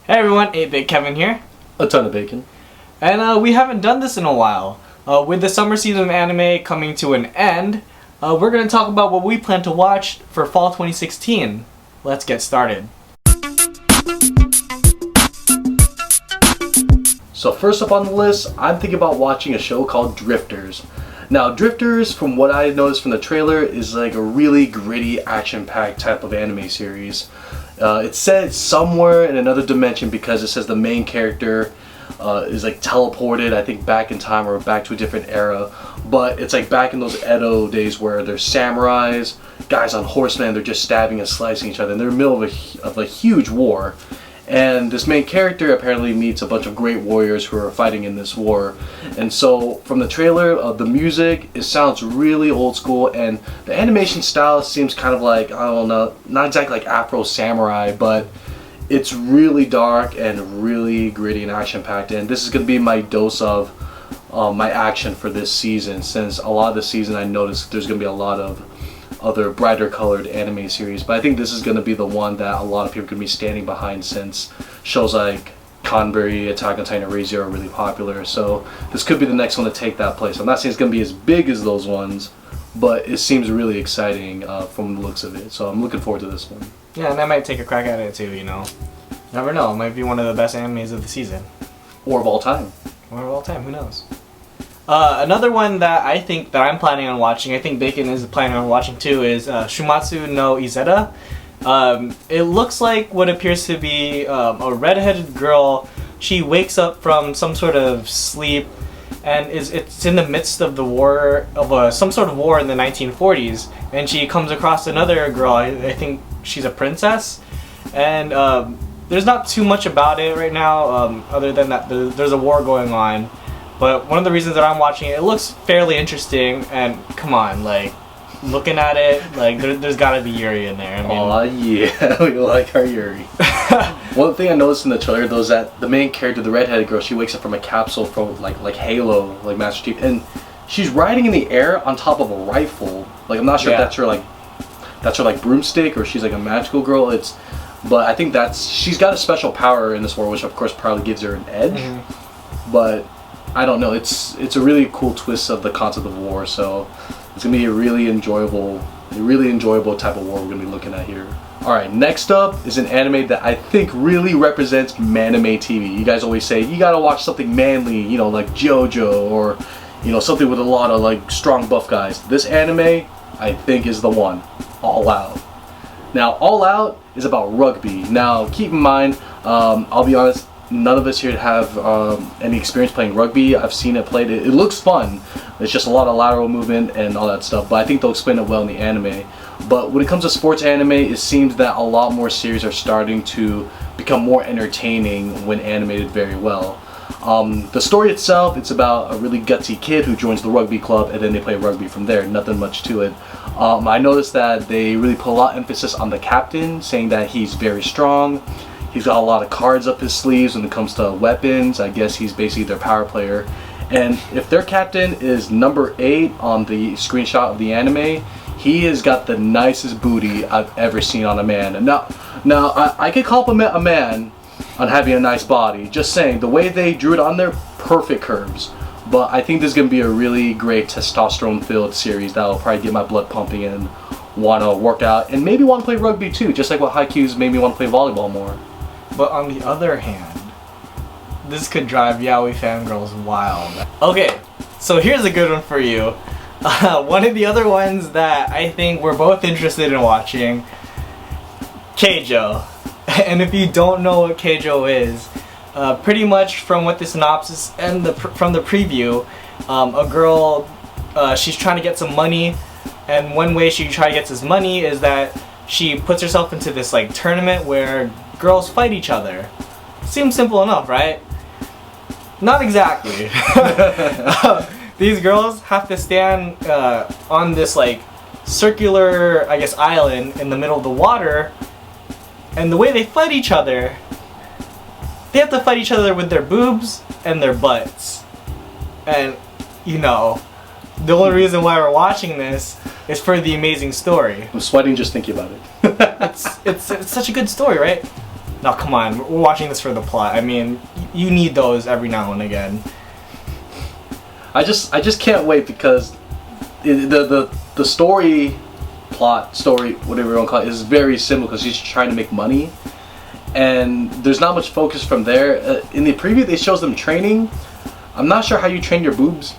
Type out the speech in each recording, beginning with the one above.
Hey everyone, 8-Bit Kevin here. A ton of bacon. And we haven't done this in a while. With the summer season of anime coming to an end, we're going to talk about what we plan to watch for fall 2016. Let's get started. So first up on the list, I'm thinking about watching a show called Drifters. Now Drifters, from what I noticed from the trailer, is like a really gritty, action-packed type of anime series. It's set somewhere in another dimension because it says the main character is like teleported, I think, back in time or back to a different era. But it's like back in those Edo days where there's samurais, guys on horsemen, they're just stabbing and slicing each other. And they're in the middle of a huge war. And this main character apparently meets a bunch of great warriors who are fighting in this war. And so from the trailer, the music, it sounds really old school, and the animation style seems kind of like, I don't know, not exactly like Afro Samurai, but it's really dark and really gritty and action packed. And this is going to be my dose of my action for this season, since a lot of the season I noticed there's going to be a lot of other brighter colored anime series, but I think this is going to be the one that a lot of people are going to be standing behind, since shows like Conberry, Attack on Titan, Re:Zero are really popular. So this could be the next one to take that place. I'm not saying it's going to be as big as those ones, but it seems really exciting from the looks of it. So I'm looking forward to this one. Yeah, and I might take a crack at it too, you know. Never know, it might be one of the best animes of the season. Or of all time. Or of all time, who knows. Another one that I think that I'm planning on watching, I think Bacon is planning on watching too, is Shumatsu no Izetta. It looks like what appears to be a redheaded girl. She wakes up from some sort of sleep, and it's in the midst of the war, of some sort of war in the 1940s, and she comes across another girl. I think she's a princess, and there's not too much about it right now, other than that there's a war going on. But one of the reasons that I'm watching it looks fairly interesting, and come on, like, looking at it, like, there's gotta be Yuri in there. I mean, aw, yeah, we like our Yuri. One thing I noticed in the trailer, though, is that the main character, the redheaded girl, she wakes up from a capsule from, like Halo, like Master Chief, and she's riding in the air on top of a rifle. Like, I'm not sure if that's her, like, broomstick, or she's, like, a magical girl. But I think she's got a special power in this war, which, of course, probably gives her an edge. Mm-hmm. But I don't know, it's a really cool twist of the concept of war, so it's gonna be a really enjoyable type of war we're gonna be looking at here. Alright, next up is an anime that I think really represents ManimeTV. You guys always say you gotta watch something manly, you know, like JoJo, or you know, something with a lot of like strong buff guys. This anime, I think, is the one. All Out. Now, All Out is about rugby. Now, keep in mind, I'll be honest, none of us here have any experience playing rugby. I've seen it played. It looks fun. It's just a lot of lateral movement and all that stuff, but I think they'll explain it well in the anime. But when it comes to sports anime, it seems that a lot more series are starting to become more entertaining when animated very well. The story itself, it's about a really gutsy kid who joins the rugby club, and then they play rugby from there. Nothing much to it. I noticed that they really put a lot of emphasis on the captain, saying that he's very strong. He's got a lot of cards up his sleeves when it comes to weapons. I guess he's basically their power player. And if their captain is number 8 on the screenshot of the anime, he has got the nicest booty I've ever seen on a man. Now I could compliment a man on having a nice body. Just saying, the way they drew it on there, perfect curves. But I think this is going to be a really great testosterone-filled series that will probably get my blood pumping and want to work out, and maybe want to play rugby too, just like what Haikyuu's made me want to play volleyball more. But on the other hand, this could drive yaoi fangirls wild. Okay, so here's a good one for you. One of the other ones that I think we're both interested in watching, Keijo. And if you don't know what Keijo is, pretty much from what the synopsis and from the preview, a girl, she's trying to get some money, and one way she tries to get this money is that she puts herself into this like tournament where girls fight each other. Seems simple enough, right? Not exactly. These girls have to stand on this like circular, I guess, island in the middle of the water, and the way they fight each other, they have to fight each other with their boobs and their butts. And, you know, the only reason why we're watching this is for the amazing story. I'm sweating just thinking about it. It's such a good story, right? No, come on, we're watching this for the plot. I mean, you need those every now and again. I just can't wait because the story, whatever you want to call it, is very simple because he's trying to make money, and there's not much focus from there. In the preview, they shows them training. I'm not sure how you train your boobs.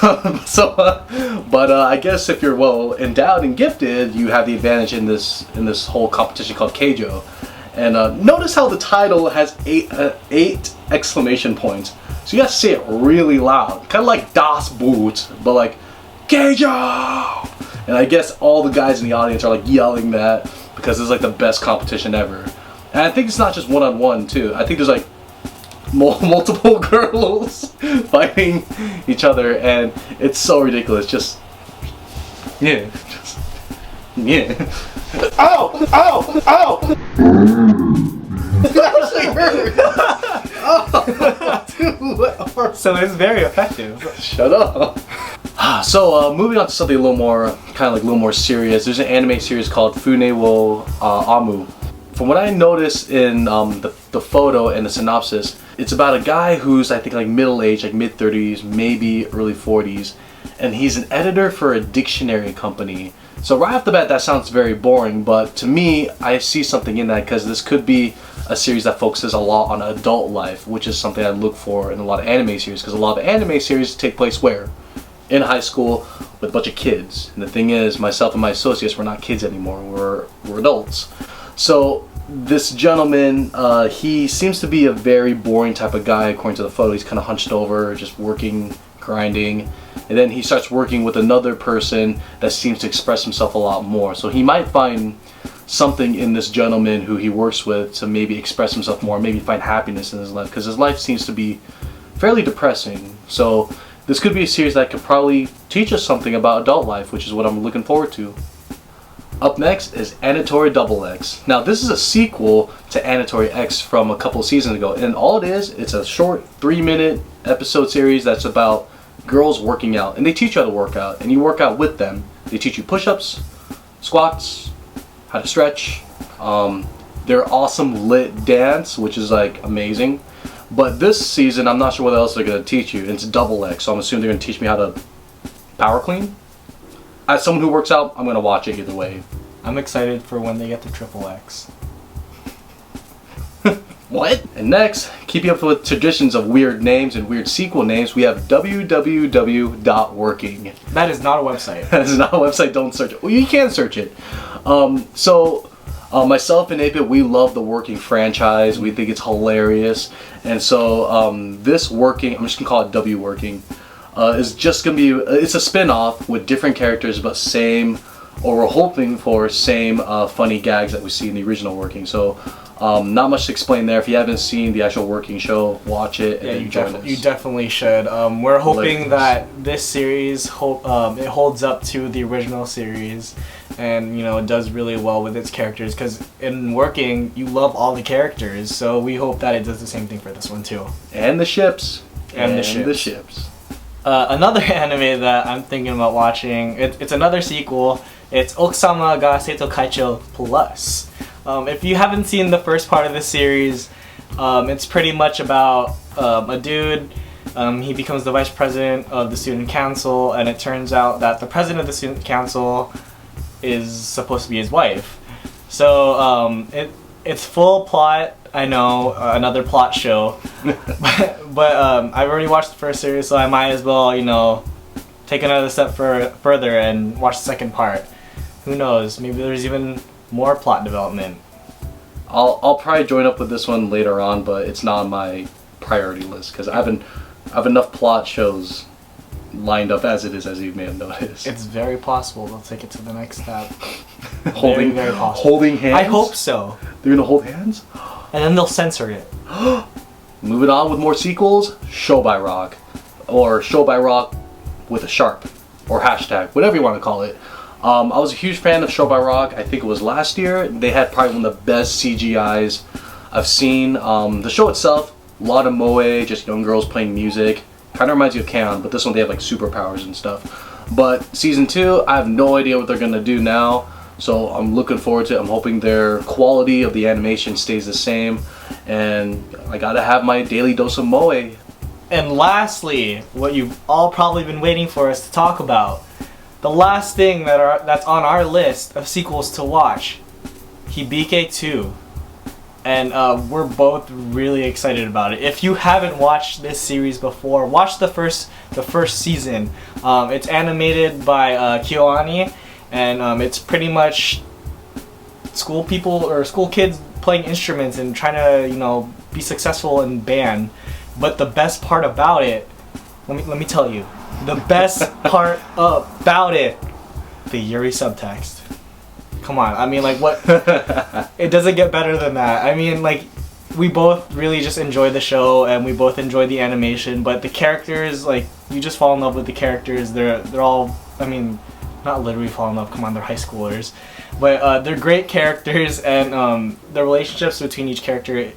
But I guess if you're well endowed and gifted, you have the advantage in this whole competition called Keijo. And notice how the title has eight exclamation points. So you have to say it really loud, kind of like Das Boot, but like Keijo. And I guess all the guys in the audience are like yelling that because it's like the best competition ever. And I think it's not just one-on-one too. I think there's like multiple girls fighting each other, and it's so ridiculous. Yeah. Ow! Ow! Ow! That actually hurt. Oh, dude. So it's very effective. Shut up. So moving on to something a little more, kind of like a little more serious. There's an anime series called Fune wo Amu. From what I noticed in the photo and the synopsis, it's about a guy who's, I think, like middle-aged, like mid-30s, maybe early 40s, and he's an editor for a dictionary company. So right off the bat, that sounds very boring, but to me, I see something in that because this could be a series that focuses a lot on adult life, which is something I look for in a lot of anime series, because a lot of anime series take place where? In high school with a bunch of kids. And the thing is, myself and my associates, we're not kids anymore, we're adults. So this gentleman, he seems to be a very boring type of guy according to the photo. He's kind of hunched over, just working, grinding, and then he starts working with another person that seems to express himself a lot more. So he might find something in this gentleman who he works with to maybe express himself more, maybe find happiness in his life, because his life seems to be fairly depressing. So this could be a series that could probably teach us something about adult life, which is what I'm looking forward to. Up next is Anitore XX. Now this is a sequel to Anitore X from a couple seasons ago, and all it is, it's a short 3-minute episode series that's about girls working out, and they teach you how to work out, and you work out with them. They teach you push-ups, squats, how to stretch, their awesome lit dance, which is like amazing. But this season, I'm not sure what else they're going to teach you. It's XX, so I'm assuming they're going to teach me how to power clean. As someone who works out, I'm going to watch it either way. I'm excited for when they get the XXX. What? And next, keeping up with traditions of weird names and weird sequel names, we have www.working. That is not a website. That is not a website, don't search it. Well, you can search it. Myself and 8-Bit, we love the Working franchise. We think it's hilarious. And so this Working, I'm just going to call it W Working, is just going to be, it's a spin-off with different characters, but same, or we're hoping for same funny gags that we see in the original Working. So not much to explain there. If you haven't seen the actual Working show, watch it. And you definitely should. We're hoping that this series, it holds up to the original series, and it does really well with its characters, because in Working you love all the characters, so we hope that it does the same thing for this one too. And the ships. And the ships. Another anime that I'm thinking about watching, it's another sequel. It's Okusama ga Seito Kaicho Plus. If you haven't seen the first part of the series, it's pretty much about a dude. He becomes the vice president of the student council, and it turns out that the president of the student council is supposed to be his wife. So it's full plot. I know, another plot show, but I've already watched the first series, so I might as well, take another step further and watch the second part. Who knows? Maybe there's even more plot development. I'll probably join up with this one later on, but it's not on my priority list because I have enough plot shows lined up as it is, as you may have noticed. It's very possible they'll take it to the next step. Holding hands? I hope so. They're gonna hold hands? And then they'll censor it. Moving on with more sequels, Show by Rock. Or Show by Rock with a sharp. Or hashtag, whatever you want to call it. I was a huge fan of Show by Rock. I think it was last year. They had probably one of the best CGIs I've seen. The show itself, a lot of moe, just young girls playing music. Kind of reminds you of Canon, but this one they have like superpowers and stuff. But season 2, I have no idea what they're gonna do now. So I'm looking forward to it. I'm hoping their quality of the animation stays the same, and I gotta have my daily dose of moe. And lastly, what you've all probably been waiting for us to talk about, the last thing that's on our list of sequels to watch, Hibike 2. And we're both really excited about it. If you haven't watched this series before, watch the first season. It's animated by KyoAni, and it's pretty much school people or school kids playing instruments and trying to, you know, be successful in band. But the best part about it, let me tell you, the best part about it, the Yuri subtext. Come on, I mean, like, what? It doesn't get better than that. I mean, like, we both really just enjoy the show, and we both enjoy the animation, but the characters, like, you just fall in love with the characters. They're all, I mean, not literally fall in love, come on, they're high schoolers. But they're great characters, and the relationships between each character,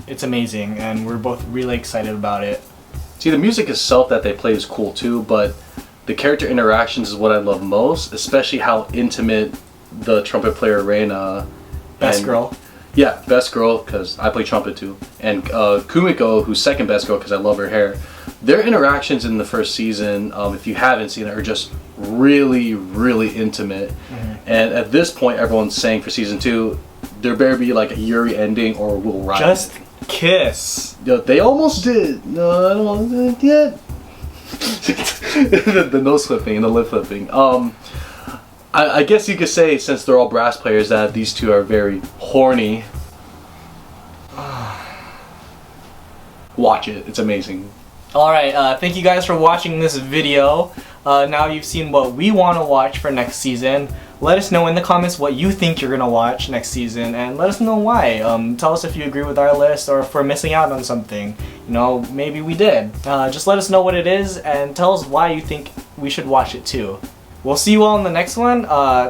it's amazing, and we're both really excited about it. See, the music itself that they play is cool too, but the character interactions is what I love most, especially how intimate the trumpet player Reina, Best girl. Yeah, best girl, because I play trumpet too, and Kumiko, who's second best girl because I love her hair. Their interactions in the first season, if you haven't seen it, are just really, really intimate. Mm-hmm. And at this point, everyone's saying for season 2, there better be like a Yuri ending or we'll ride. Just kiss. Yo, they almost did. No, I don't want to do it yet. The nose flipping and the lip flipping. I guess you could say, since they're all brass players, that these two are very horny. Watch it. It's amazing. Alright, thank you guys for watching this video. Now you've seen what we want to watch for next season. Let us know in the comments what you think you're going to watch next season, and let us know why. Tell us if you agree with our list or if we're missing out on something. You know, maybe we did. Just let us know what it is and tell us why you think we should watch it too. We'll see you all in the next one.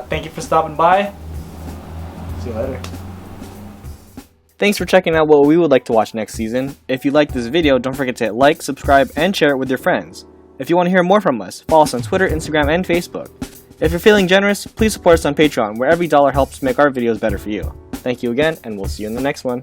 Thank you for stopping by. See you later. Thanks for checking out what we would like to watch next season. If you liked this video, don't forget to hit like, subscribe, and share it with your friends. If you want to hear more from us, follow us on Twitter, Instagram, and Facebook. If you're feeling generous, please support us on Patreon, where every dollar helps make our videos better for you. Thank you again, and we'll see you in the next one.